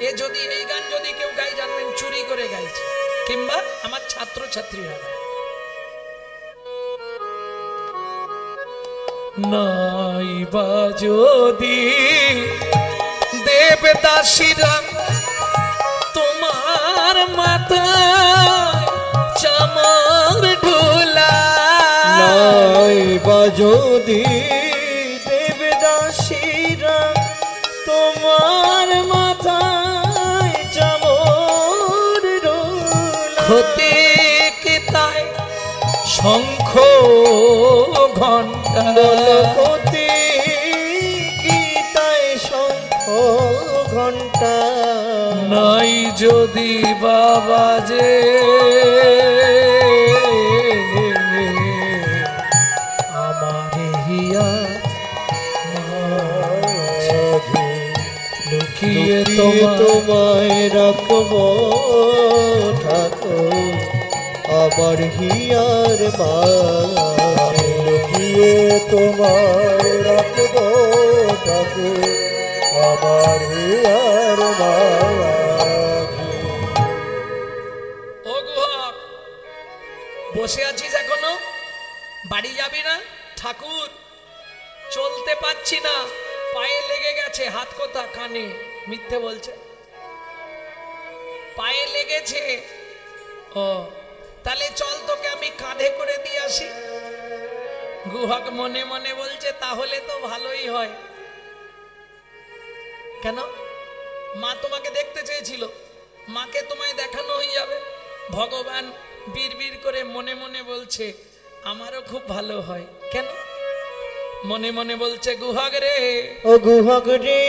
এ যদি এই গান যদি কেউ গাই, জানবেন চুরি করে গাইছে, কিংবা আমার ছাত্র ছাত্রীরা। নাই বা যদি দেবদাসীরা তোমার মাথায় চামর ঢোলা, নাই বা যদি দেবদাসীরা তোমার মাথায় চামর ঢোলা, হতে কি তাই শঙ্খ ঘণ্টা, হতে কি তাই শঙ্খ ঘণ্টা, নাই যদি বাবা যে আমার হিয়া লুকিয়ে তোমায় রাখবো ঠাকুর আমার হিয়ার মাঝে, লুকিয়ে তোমায় রাখবো ঠাকুর আমার হিয়ার মাঝে। ও গুহক, বসে আছিস এখনো? বাড়ি যাবি না? ঠাকুর চলতে পারছি না, পায়ে লেগে গেছে। হাত কোথা? কানে। মিথ্যে বলছে, পায়ে লেগেছে। ও তাহলে চল, তোকে আমি কাঁধে করে দিয়ে আসি। গুহক মনে মনে বলছে তাহলে তো ভালোই হয়। কেন? মা তোমাকে দেখতে চেয়েছিল, মাকে তোমায় দেখানো হয়ে যাবে। ভগবান বীর করে মনে মনে বলছে আমারও খুব ভালো হয়। কেন? মনে মনে বলছে গুহক রে, ও গুহক রে,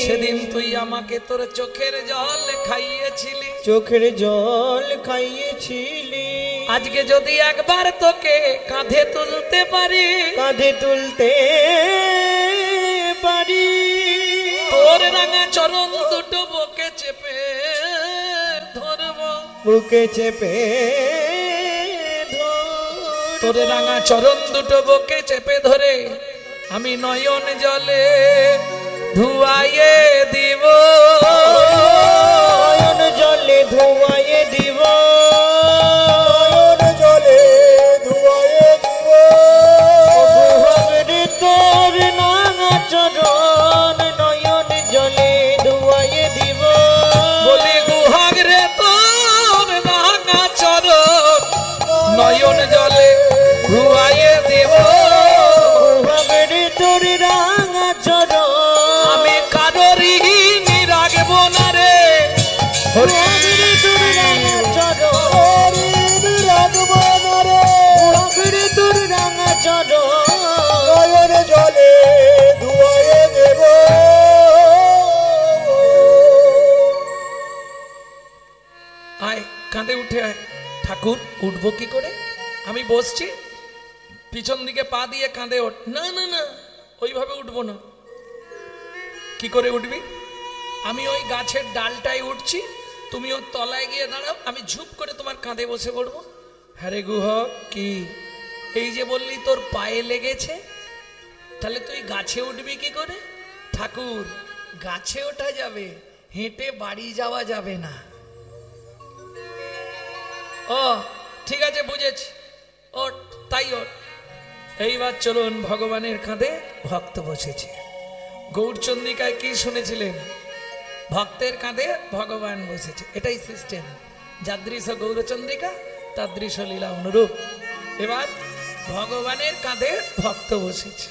সেদিন তুই আমাকে তোর চোখের জল খাইয়েছিলি, চোখের জল খাইয়েছিলি, আজকে যদি একবার তোকে কাঁধে তুলতে পারি, কাঁধে তুলতে পারি, তোর রাঙা চরণ দুটো বুকে চেপে ধরব, বুকে চেপে তোর রাঙা চরণ দুটো বুকে চেপে ধরে আমি নয়ন জলে ধুয়াইয়ে দিব, নয়ন জলে ধোয়াইয়ে দিব, নয়ন জলে ধুয়ায়ে দিব, গুহরে তোর নাঙা চরণ নয়ন জলে ধোয়াইয়ে দিব, বলি গুহক রে তোর রাঙা চরণ নয়ন জলে ধুয়াইয়ে দিব, গুহরে তোর রাঙা চরণ আমি কারোরই রাখবো না রে, গুহরে তোর রাঙা চরণ রাখবো না রে, গুহরে তোর রাঙা চরণ নয়ন জলে ধুয়ায়ে দেব। আয় কাঁধে উঠে আয়। ঠাকুর উঠবো কি করে? আমি বসছি, পিছন দিকে পা দিয়ে কাঁধে ওঠ। না না না, ওইভাবে উঠবো না। কি করে উঠবি? আমি ওই গাছের ডালটায় উঠছি, তুমি ওর তলায় গিয়ে দাঁড়াও, আমি ঝুপ করে তোমার কাঁধে বসে পড়বো। হ্যাঁ রে গুহক, কি এই যে বললি তোর পায়ে লেগেছে, তাহলে তুই গাছে উঠবি কি করে? ঠাকুর গাছে ওঠা যাবে, হেঁটে বাড়ি যাওয়া যাবে না। ও ঠিক আছে, বুঝেছি, ওঠ, তাই ওঠ। এইবার চলুন, ভগবানের কাঁধে ভক্ত বসেছে। গৌরচন্দ্রিকায় কি শুনেছিলেন? ভক্তের কাঁধে ভগবান বসেছে, এটাই সিস্টেম। যাদৃশ গৌরচন্দ্রিকা তাদৃশ লীলা অনুরূপ। এবার ভগবানের কাঁধে ভক্ত বসেছে,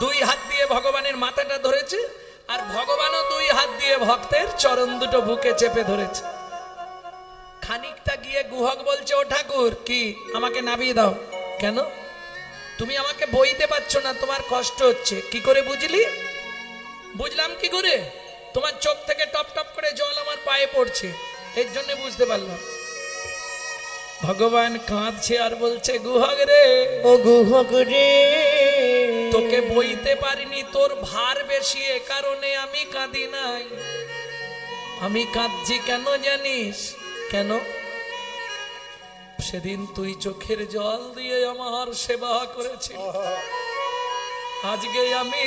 দুই হাত দিয়ে ভগবানের মাথাটা ধরেছে, আর ভগবানও দুই হাত দিয়ে ভক্তের চরণ দুটো বুকে চেপে ধরেছে। খানিকটা গিয়ে গুহক বলছে, ও ঠাকুর কি আমাকে নামিয়ে দাও। কেন? তুমি আমাকে বইতে পারছো না, তোমার কষ্ট হচ্ছে। কি করে বুঝলি? বুঝলাম কি করে? তোমার চোখ থেকে টপ টপ করে জল আমার পায়ে পড়ছে, এর জন্য বুঝতে পারলাম। ভগবান কাঁদছে আর বলছে, গুহক রে, ও গুহক রে, তোকে বইতে পারিনি, তোর ভার বেশি, এ কারণে আমি কাঁদি নাই। আমি কাঁদছি কেন জানিস? কেন? সেদিন তুই চোখের জল দিয়ে আমার সেবা করেছিস, আজকে আমি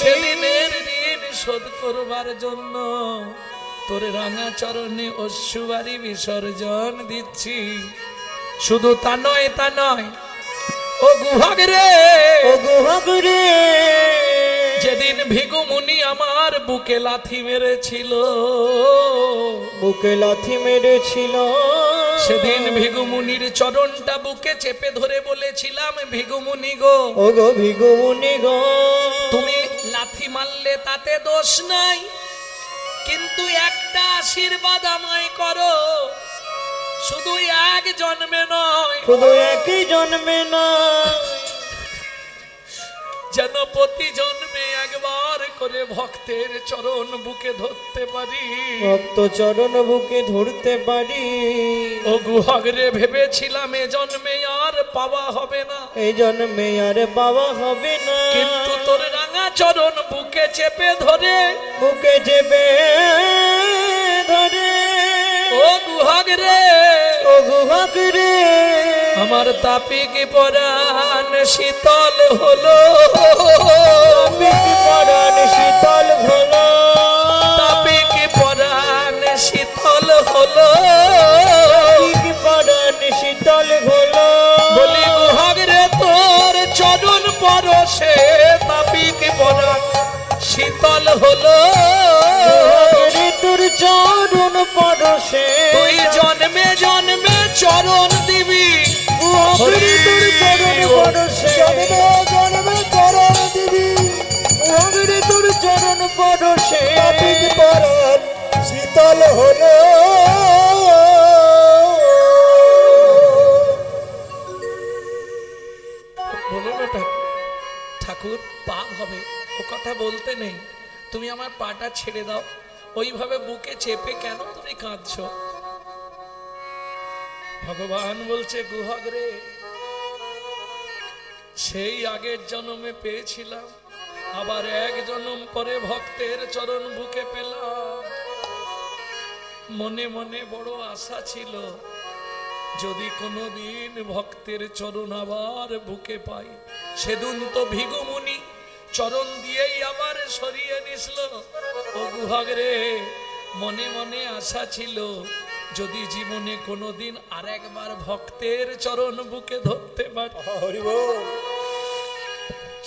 সেদিনের ঋণ শোধ করবার জন্য তোর রাঙা চরণে অশ্রুবারি বিসর্জন দিচ্ছি। শুধু তা নয়, ও গুহক রে, ও গুহক রে, যেদিন ভিগু মুনি আমার বুকে লাথি মেরেছিল, বুকে লাথি মেরেছিল, সেদিন ভিগু মুনির চরণটা বুকে চেপে ধরে বলেছিলাম, ভিগু মুনি গো, ও গো ভিগু মুনি গো, তুমি লাথি মারলে তাতে দোষ নাই, কিন্তু একটা আশীর্বাদ আমায় করো, শুধু এক জন্মে নয়, শুধু একই জন্মে না, যেন প্রতি জন্মে একবার করে ভক্তের চরণ বুকে ধরতে পারি। ভক্ত চরণ বুকে ধরতে পারি। ও গুহক রে, ভেবেছিলাম এ জন্মে আর পাওয়া হবে না, এই জন্মে আর পাওয়া হবে না, কিন্তু তোর রাঙা চরণ বুকে চেপে ধরে, বুকে চেপে ধরে, ও গুহক রে, ও গুহক রে, আমার তাপিক পরাণ শীতল হলো, তাপিক পরাণ শীতল হলো, তাপিক পরাণ শীতল হলো, তাপিক পরাণ শীতল হলো, বলি গুহক রে, তোর চরণ পরশে তাপিক পরাণ শীতল হলো, গুহক রে, তোর চরণ পরশে তুই জন্মে জন্মে চরণ দিবি, গুহক রে, তোর চরণ পরশে জন্মে জন্মে চরণ দিবি, গুহক রে, তোর চরণ পরশে তাপিক পরাণ শীতল হলো। বলো না ঠাকুর, ঠাকুর পাপ হবে, ও কথা বলতে নেই, তুমি আমার পাটা ছেড়ে দাও, ওইভাবে বুকে চেপে কেন তুমি কাঁদছো? ভগবান বলছে, গুহক রে, সেই আগের জন্মে পেয়েছিলাম, আবার এক জন্ম পরে ভক্তের চরণ বুকে পেলাম, মনে মনে বড় আশা ছিল, যদি কোনোদিন ভক্তের চরণ আবার বুকে পাই, সেদিন তো ভিগু মুনি চরণ দিয়েই আবার সরিয়ে নিছিল। ও গুহক রে, মনে মনে আশা ছিল, যদি জীবনে কোনোদিন আর একবার ভক্তের চরণ বুকে ধরতে পারি, হরি বল।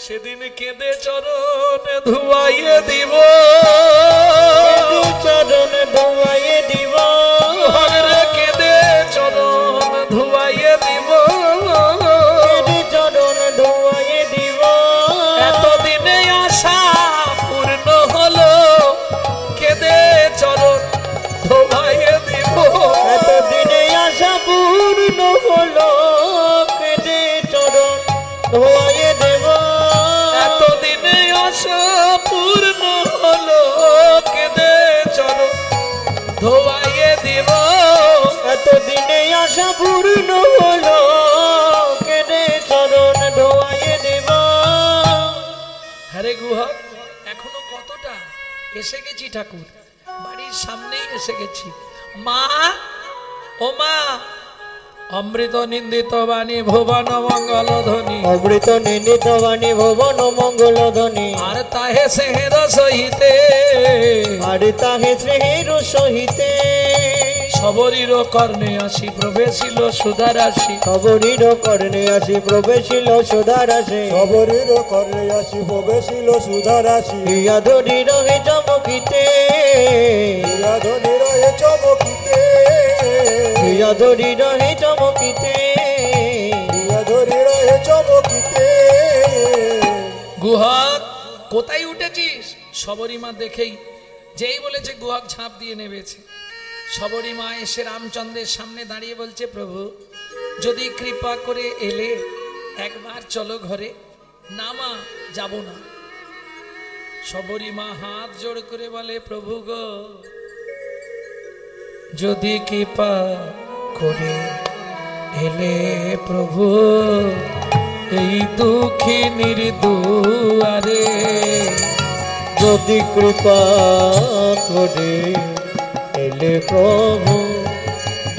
সেদিন কেঁদে চরণ ধুয়াইয়ে দিব, চরণ ধোয়াইয়ে দিব, গুহক রে, কেঁদে চরণ ধুয়াইয়ে দিব, চরণ ধোয়াইয়ে দিব, এতদিনে আশা পূর্ণ হলো, কেঁদে চরণ ধোয়াইয়ে দিব, এতদিনে আশা পূর্ণ হলো, কেঁদে চরণ ধোয়াইয়ে দেব, এতদিনে আশা পূর্ণ হলো, কেঁদে চরণ ধোয়াইয়ে দিব, এতদিনে আশা পূর্ণ হলো, কেঁদে চরণ ধোয়াইয়ে দেব। হ্যাঁ রে গুহক, এখনো কতটা, এসে গেছি ঠাকুর, বাড়ির সামনেই এসে গেছি। মা, ও মা, অমৃত নিন্দিত বাণী ভুবন মঙ্গল ধ্বনি, অমৃত নিন্দিত বাণী ভুবন মঙ্গল ধ্বনি, আর তাহে সেহের সহিতে, আর তাহে শ্রেহের সহিতে, সবরীর কর্ণে আসি প্রবেশিল সুধারাশি, খবরীর কর্ণে আসি প্রবেশিল সুধারাশে, সবরীর কর্ণে আসি প্রবেশিল সুধারাশি, ইয়া ধরি রহে চমকিতে, ইয়া ধনী রয়ে চমকিতে, ইয়া ধরি রহে চমকিতে, ইয়া ধনী রয়ে চমকিতে। গুহক কোথায় উঠেছিস? সবরী মা দেখেই, যেই বলেছে গুহক ঝাঁপ দিয়ে নেমেছে। সবরী মা এসে রামচন্দ্রের সামনে দাঁড়িয়ে বলছে, প্রভু যদি কৃপা করে এলে একবার চলো ঘরে। না মা, যাব না। সবরী মা হাত জোড় করে বলে, প্রভু গো, যদি কৃপা করে এলে প্রভু এই দুঃখী নির্দুয়ারে, যদি কৃপা করে এলে প্রভু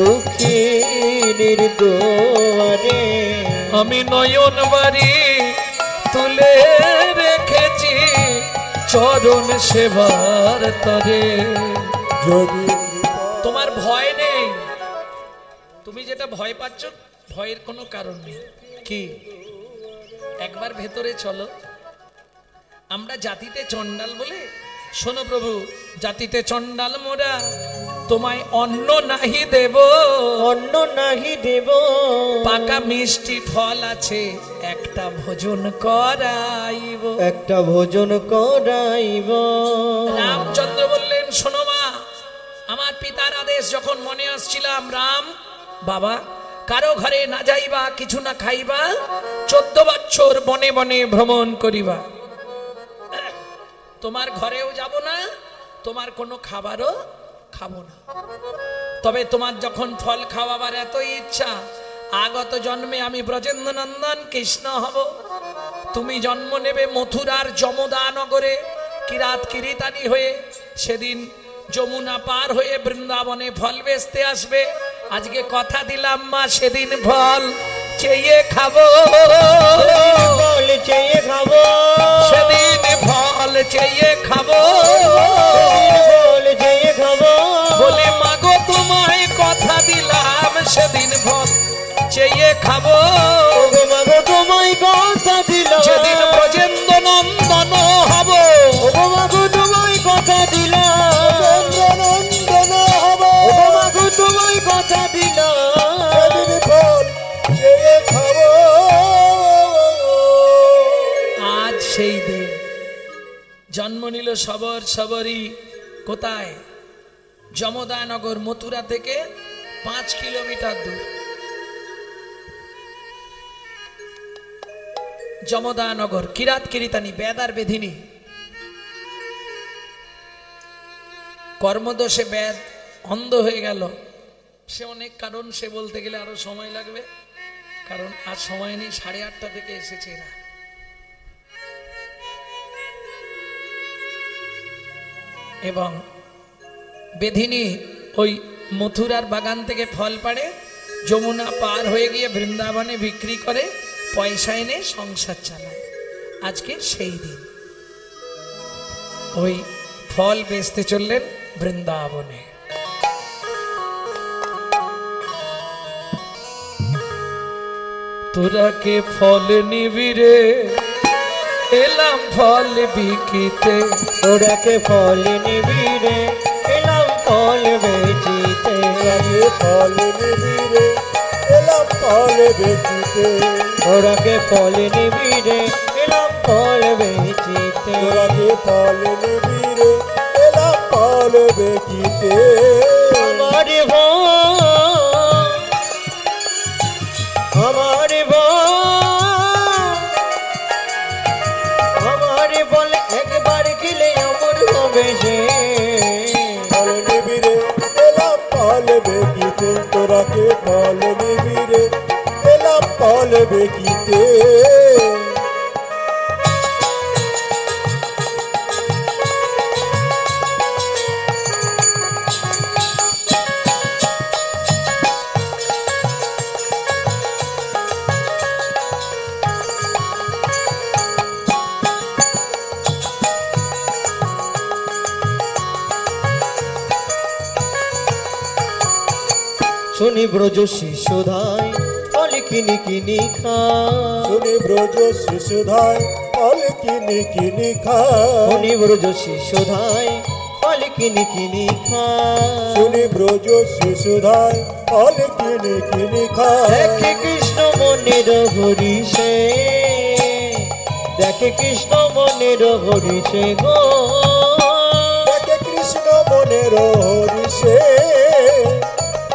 দুঃখী নির্দোয়ারে, আমি নয়ন বাড়ি তুলে রেখেছি চরণ সেবার তরে। যদি তোমার ভয় নেই, তুমি যেটা ভয় পাচ্ছ, ভয়ের কোনো কারণ নেই। কি একবার ভেতরে চলো। আমরা জাতিতে চণ্ডাল বলে, শোনো প্রভু, জাতিতে চণ্ডাল মোরা, তোমায় অন্ন নাহি দেব, অন্ন নাহি দেব, পাকা মিষ্টি ফল আছে একটা ভোজন করাইব, একটা ভোজন করাইব। রামচন্দ্র বললেন, শোনো মা, আমার পিতার আদেশ যখন মনে আসছিলাম, রাম বাবা কারো ঘরে না যাইবা, কিছু না খাইবা, 14 বছর বনে বনে ভ্রমণ করিবা, তোমার ঘরেও যাব না, তোমার কোনো খাবারও খাবো না। তবে তোমার যখন ফল খাওয়াবার এতই ইচ্ছা, আগত জন্মে আমি ব্রজেন্দ্র নন্দন কৃষ্ণ হব, তুমি জন্ম নেবে মথুরার যমদা নগরে কিরাত কিরিতানি হয়ে, সেদিন যমুনা পার হয়ে বৃন্দাবনে ফল বেচতে আসবে। আজকে কথা দিলাম মা, সেদিন ফল চেয়ে খাবো, ফল চেয়ে খাবো, সেদিন ফল চেয়ে খাবো, ফল চেয়ে খাবো। বলে মাগো তোমায় কথা দিলাম, সেদিন ফল চেয়ে খাবো, ওগো মাগো তোমায় কথা দিলাম, সেদিন ব্রজেন্দ্র নন্দন হব, ওগো মাগো তোমায় কথা দিলাম, নন্দন হব, ওগো মাগো তোমায় কথা দিলাম। সেদিন ফল চেয়ে খাবো। আজ সেই দিন জন্ম নিল সবর সবরই। কোথায়? যমদানগর, মথুরা থেকে 5 কিলোমিটার দূর। যমদানগর, কিরাত কিরিতানি, বেদ আর বেধিনী। কর্মদোষে বেদ অন্ধ হয়ে গেল, সে অনেক কারণ, সে বলতে গেলে আরো সময় লাগবে, কারণ আর সময় নেই, 8:30 থেকে এসেছে এরা। এবং বেধিনী ওই মথুরার বাগান থেকে ফল পাড়ে, যমুনা পার হয়ে গিয়ে বৃন্দাবনে বিক্রি করে, পয়সা এনে সংসার চালায়। আজকে সেই দিন ওই ফল বেচতে চললেন বৃন্দাবনে। তোরা কে ফল নিবি রে, এলাম ফল বিকিতে, তোরা কে ফল নিবি রে, এলাম ফল বেচিতে, ফল নিবি রে, এলাম ফল বেচিতে, তোরা কে ফল নিবি রে, এলাম ফল বেচিতে, তোরা কে ফল নিবি রে, এলাম ফল বেচিতে। আমার ভাই, আমার ভাই, আমার বল একবার গেলে অমর হবে সে, ফল নিবি রে, এলাম ফল বেচিতে, তোরা কে ফল নিবি রে, এলাম ফল বেচিতে। শুনি ব্রজ শিশুধায় ফল কিনি কিনি খায়, শুনি ব্রজ শিশুধায় ফল কিনি কিনি খায়, শুনি ব্রজ শিশুধায় ফল কিনি কিনি খায়, শুনি ব্রজ শিশুধায় ফল কিনি কিনি খায়। দেখে কৃষ্ণ মনের হরিষে, দেখে কৃষ্ণ মনের হরিষে গো, দেখে কৃষ্ণ মনের হরিষে,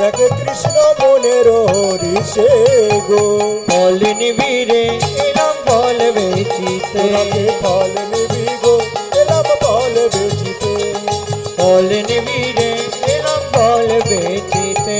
দেখে কৃষ্ণ মনের হরিষে গো। ফল নিবি রে, এলাম ফল বেচিতে, তোরা কে ফল নিবি গো, এলাম ফল বেচিতে, ফল নিবি রে, এলাম ফল বেচিতে।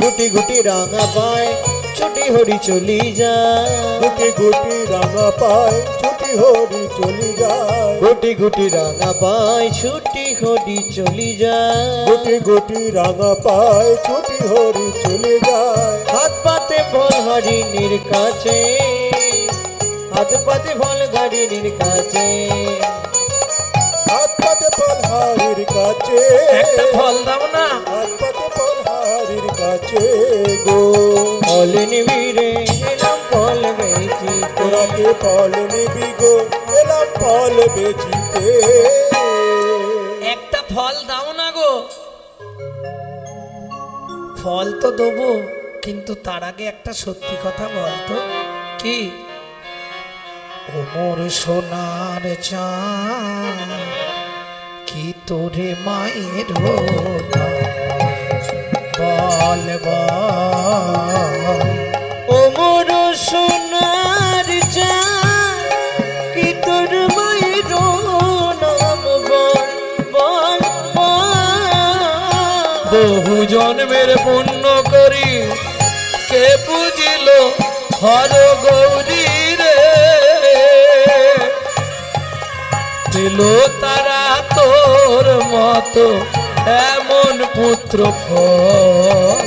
গুটি গুটি রাঙা পায় ছুটি হরি চলি যায়, গুটি গুটি রাঙা পায় ছুটি হরি চলি যায়, গুটি গুটি রাঙা পায় ছুটি হরি চলি যায়, গুটি গুটি রাঙা পায় ছুটি হরি চলি যায়। হাত পাতে ফল হরিণীর কাছে, হাত পাতে ফল হরিণীর কাছে, হাত পাতে ফল হারির কাছে, একটা ফল দাও না। হাত পাতে ফল হারির কাছে গো। ফল নিবি রে, এলাম ফল বেচিতে, তোরাকে ফল নিবি গো এলাম ফল বেচিতে। একটা ফল দাও না গো। ফল তো দেবো, কিন্তু তার আগে একটা সত্যি কথা বলতো। কি? ও মোর সোনার চাঁদ, কি তোরে মায়ের বল বল। ও মোর সোনার চাঁদ, কি তোর মায়ের নাম বল বল বল। বহু জন্মের পুণ্য করি কে বুঝিল হর গৌরী রে, দিল তারা তোর মতো এমন পুত্র ফল।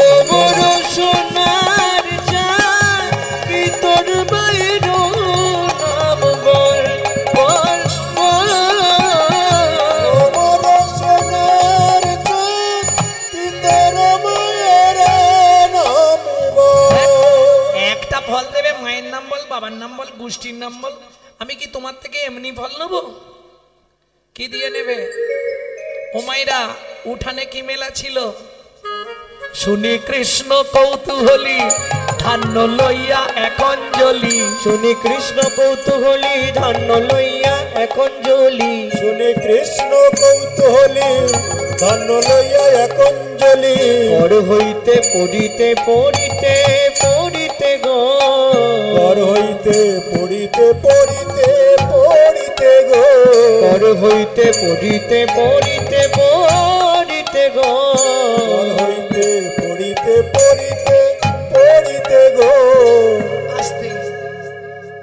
ও মোর সোনার চাঁদ, কি তোর মায়ের নাম বল বল বল। ও মোর সোনার চাঁদ, কি তোর মায়ের নাম বল। একটা ফল দেবে, মায়ের নাম বল, বাবার নাম বল, গোষ্ঠীর নাম বল। আমি কি তোমার থেকে এমনি ফল নেব? কি দিয়ে নেবে? ও মাইরা, উঠানে কি মেলা ছিল? শুনি কৃষ্ণ কৌতূহলী ধান্য লইয়া এক অঞ্জলি। শুনি কৃষ্ণ কৌতূহলী ধান্য লইয়া এখন জ্বলি। শুনি কৃষ্ণ কৌতূহলী ধান্য লইয়া এক অঞ্জলি। পর হইতে পড়িতে পড়িতে পড়িতে গো, পর হইতে পড়িতে পড়িতে পড়িতে গো, পর হইতে পড়িতে পড়িতে পড়িতে গো, পর হইতে পড়িতে পড়িতে পড়িতে গো। আস্তে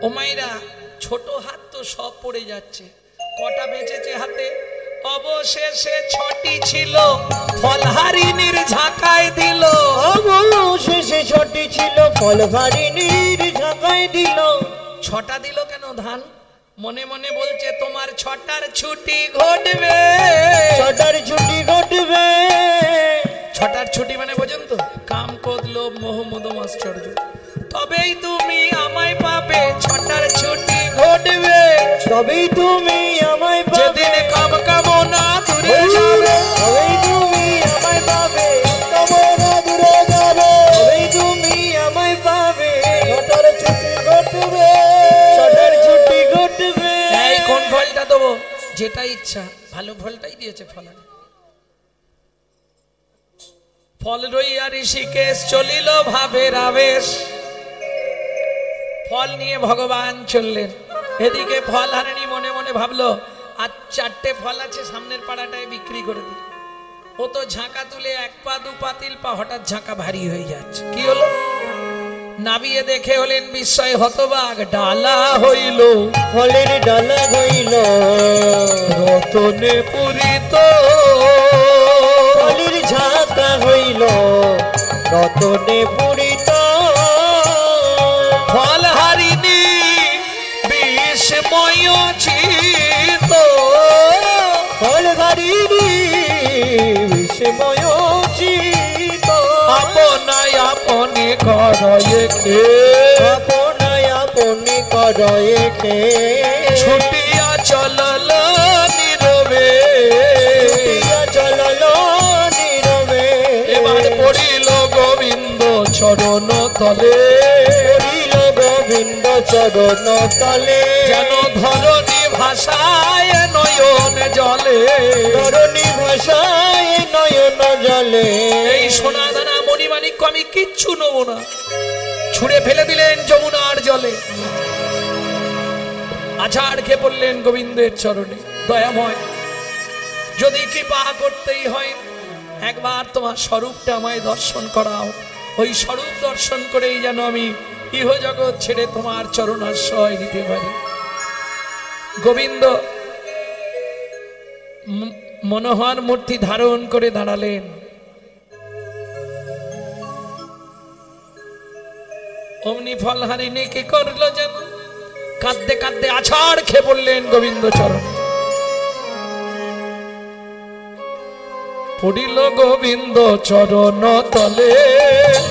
ও মাইরা, ছোট হাত তো সব পড়ে যাচ্ছে। কটা বেঁচেছে হাতে? অবশেষে ছটি ছিল, ফলহারিণীর ঝাঁকায় দিল। অবশেষে ছটি ছিল, ফলহারিণীর ঝাঁকায় দিল। ছটা দিল কেন ধান? মনে মনে বলছে তোমার ছটার ছুটি ঘটবে। ছটার ছুটি ঘটবে। ছটার ছুটি মানে বোঝেন তো? কাম, ক্রোধ, লোভ, মোহ, মদ, মাশ্চর্য। তবেই তুমি আমায় পাবে, ছটার ছুটি ঘটবে। তবেই তুমি আমায় পাবে, যেদিন কাম কামনা দূরে যাবে। তবেই তুমি আমায় পাবে, কামনা দূরে যাবে। তবেই তুমি আমায় পাবে। ছটার ছুটি ঘটবে। ছটার ছুটি ঘটবে। এই কোন ফলটা দেবো? যেটা ইচ্ছা, ভালো ফলটাই দিয়েছে ফলানি। ফল রইয়া ঋষিকেশ চলিল ভাবের আবেশ। ফল নিয়ে ভগবান চললেন। এদিকে ফল হারিণী মনে মনে ভাবলো, আর চারটে ফল আছে, সামনের পাড়াটায় বিক্রি করে দিই। ও তো ঝাঁকা তুলে এক পা দু পা তিল পা, হঠাৎ ঝাঁকা ভারী হয়ে যাচ্ছে। কি হলো? নাবিয়ে দেখে হলেন বিস্ময় হতবাক, ডালা হইল, ফলের ডালা হইল, রতনে পুরিত। ফলের ঝাঁকা হইল, রতনে পূরিত। ফল হারিণী বিস্ময় চিত, ফলহারিণী বিস্ময় চিত। আপনায় আপনি করয়ে কে, আপনায় আপনি করয়ে কে, ছুটিয়া চলল নীরবে। ছুটিয়া চলল নীরবে। এবার পড়িল গোবিন্দ চরণ তলে, পড়িল গোবিন্দ চরণ তলে। যেন ধরণী ভাষায় নয়ন জলে। ধরণী ভাষায় নয়ন জলে। এই সোনা দানা মণিমাণিক্য আমি কিচ্ছু নেব না, ছুঁড়ে ফেলে দিলেন যমুনার জলে। আছাড় খেয়ে পড়লেন গোবিন্দের চরণে। দয়াময়, যদি কৃপা করতেই হয়, একবার তোমার স্বরূপটা আমায় দর্শন করাও। ওই স্বরূপ দর্শন করেই যেন আমি ইহ জগৎ ছেড়ে তোমার চরণাশ্রয় নিতে পারি। গোবিন্দ মনোহর মূর্তি ধারণ করে দাঁড়ালেন। অমনি ফলহারিণী কি করলো যেন কাঁদতে কাঁদতে আছাড় খেয়ে পড়লেন গোবিন্দ চরণ। পড়িল গোবিন্দ চরণ তলে,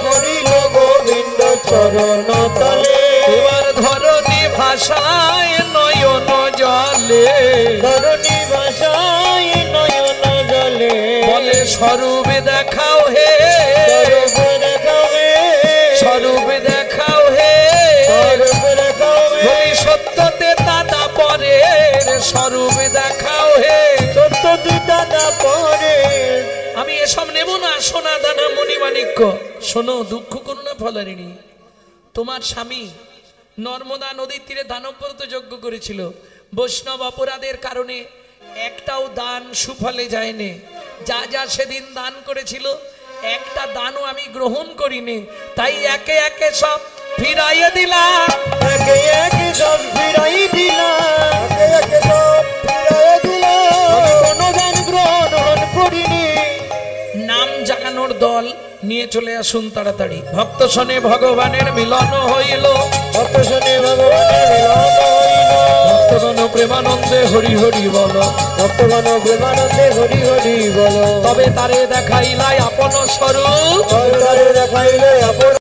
পড়িল গোবিন্দ চরণ তলে। এবার ধরণী ভাষায় নয়ন জলে ধরণী ভাষায় নয়ন জলে বলে স্বরূপে দেখাও হে স্বরূপ দেখাও হে স্বরূপ দেখাও হে স্বরূপ দেখাও হে ভবিষ্যতে দাদা পরে স্বরূপ দেখাও হে সত্য তুই দাদা পরে। আমি এসব নেব না সোনা দানা মণিমাণিক্য। শোনো, দুঃখ করো না ফলারিণী। তোমার স্বামী নর্মদা নদীর তীরে দানবব্রত যজ্ঞ করেছিল। বৈষ্ণব অপরাধের কারণে একটাও দান সুফলে যায়নি। যা যা সেদিন দান করেছিল একটা দানও আমি গ্রহণ করিনি। তাই একে একে সব ফিরাইয়ে দিলাম, একে একে সব ফিরাই দিলাম, একে একে সব ফিরাইয়ে দিলাম। আমি কোনো দান গ্রহণ করিনি। নাম জাগানোর দল নিয়ে চলে আসুন তাড়াতাড়ি। ভক্ত শোনে ভগবানের মিলন হইল, ভক্ত শোনে ভগবানের মিলন হইল, ভক্তগণ প্রেমানন্দে হরি হরি বল, ভক্তগণ প্রেমানন্দে হরি হরি বল। তবে তারে দেখাইলাই আপন স্বরূপ, তবে তারে দেখাইলে আপন